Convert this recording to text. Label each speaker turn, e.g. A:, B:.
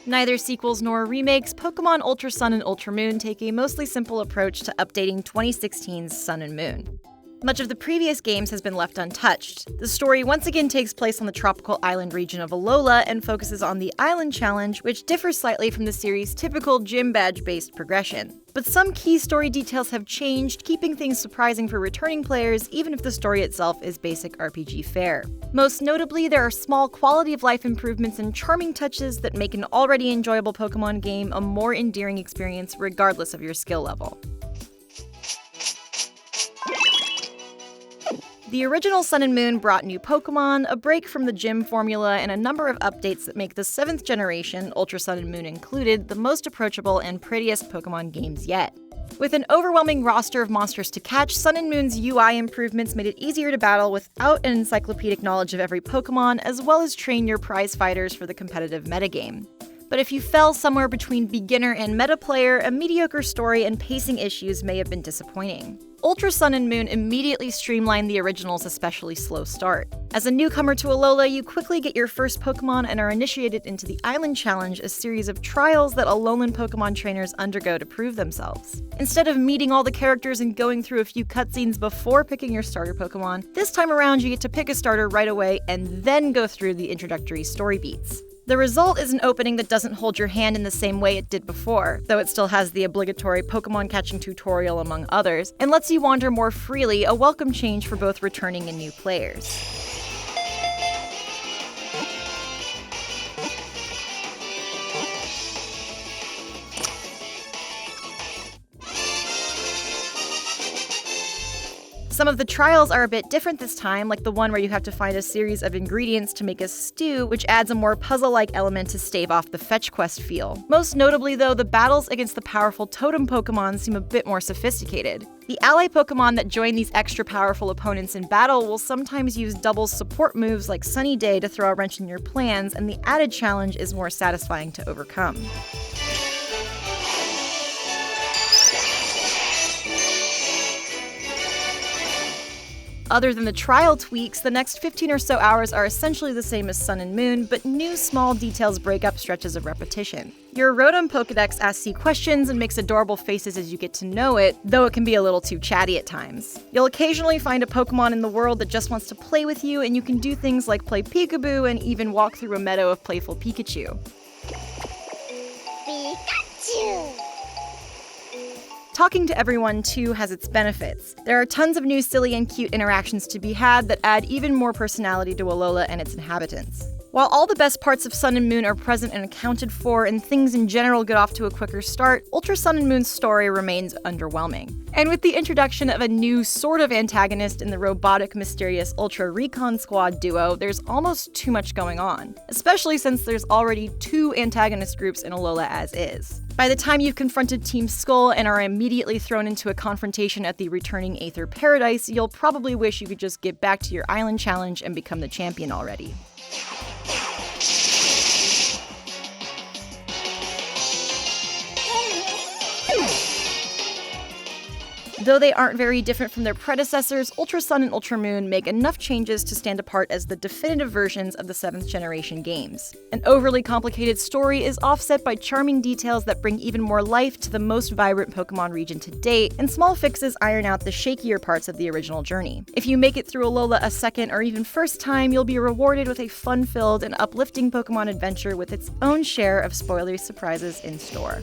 A: Neither sequels nor remakes, Pokémon Ultra Sun and Ultra Moon take a mostly simple approach to updating 2016's Sun and Moon. Much of the previous games has been left untouched. The story once again takes place on the tropical island region of Alola and focuses on the Island Challenge, which differs slightly from the series' typical gym badge-based progression. But some key story details have changed, keeping things surprising for returning players even if the story itself is basic RPG fare. Most notably, there are small quality-of-life improvements and charming touches that make an already enjoyable Pokémon game a more endearing experience regardless of your skill level. The original Sun and Moon brought new Pokémon, a break from the gym formula, and a number of updates that make the 7th generation, Ultra Sun and Moon included, the most approachable and prettiest Pokémon games yet. With an overwhelming roster of monsters to catch, Sun and Moon's UI improvements made it easier to battle without an encyclopedic knowledge of every Pokémon, as well as train your prize fighters for the competitive metagame. But if you fell somewhere between beginner and meta player, a mediocre story and pacing issues may have been disappointing. Ultra Sun and Moon immediately streamlined the original's especially slow start. As a newcomer to Alola, you quickly get your first Pokémon and are initiated into the Island Challenge, a series of trials that Alolan Pokémon trainers undergo to prove themselves. Instead of meeting all the characters and going through a few cutscenes before picking your starter Pokémon, this time around you get to pick a starter right away and then go through the introductory story beats. The result is an opening that doesn't hold your hand in the same way it did before, though it still has the obligatory Pokémon catching tutorial among others, and lets you wander more freely, a welcome change for both returning and new players. Some of the trials are a bit different this time, like the one where you have to find a series of ingredients to make a stew, which adds a more puzzle-like element to stave off the fetch quest feel. Most notably though, the battles against the powerful totem Pokémon seem a bit more sophisticated. The ally Pokémon that join these extra powerful opponents in battle will sometimes use double support moves like Sunny Day to throw a wrench in your plans, and the added challenge is more satisfying to overcome. Other than the trial tweaks, the next 15 or so hours are essentially the same as Sun and Moon, but new small details break up stretches of repetition. Your Rotom Pokédex asks you questions and makes adorable faces as you get to know it, though it can be a little too chatty at times. You'll occasionally find a Pokémon in the world that just wants to play with you, and you can do things like play peekaboo and even walk through a meadow of playful Pikachu. Pikachu! Talking to everyone, too, has its benefits. There are tons of new silly and cute interactions to be had that add even more personality to Alola and its inhabitants. While all the best parts of Sun and Moon are present and accounted for, and things in general get off to a quicker start, Ultra Sun and Moon's story remains underwhelming. And with the introduction of a new sort of antagonist in the robotic, mysterious Ultra Recon Squad duo, there's almost too much going on, especially since there's already 2 antagonist groups in Alola as is. By the time you've confronted Team Skull and are immediately thrown into a confrontation at the returning Aether Paradise, you'll probably wish you could just get back to your Island Challenge and become the champion already. Though they aren't very different from their predecessors, Ultra Sun and Ultra Moon make enough changes to stand apart as the definitive versions of the 7th generation games. An overly complicated story is offset by charming details that bring even more life to the most vibrant Pokémon region to date, and small fixes iron out the shakier parts of the original journey. If you make it through Alola a second or even first time, you'll be rewarded with a fun-filled and uplifting Pokémon adventure with its own share of spoilery surprises in store.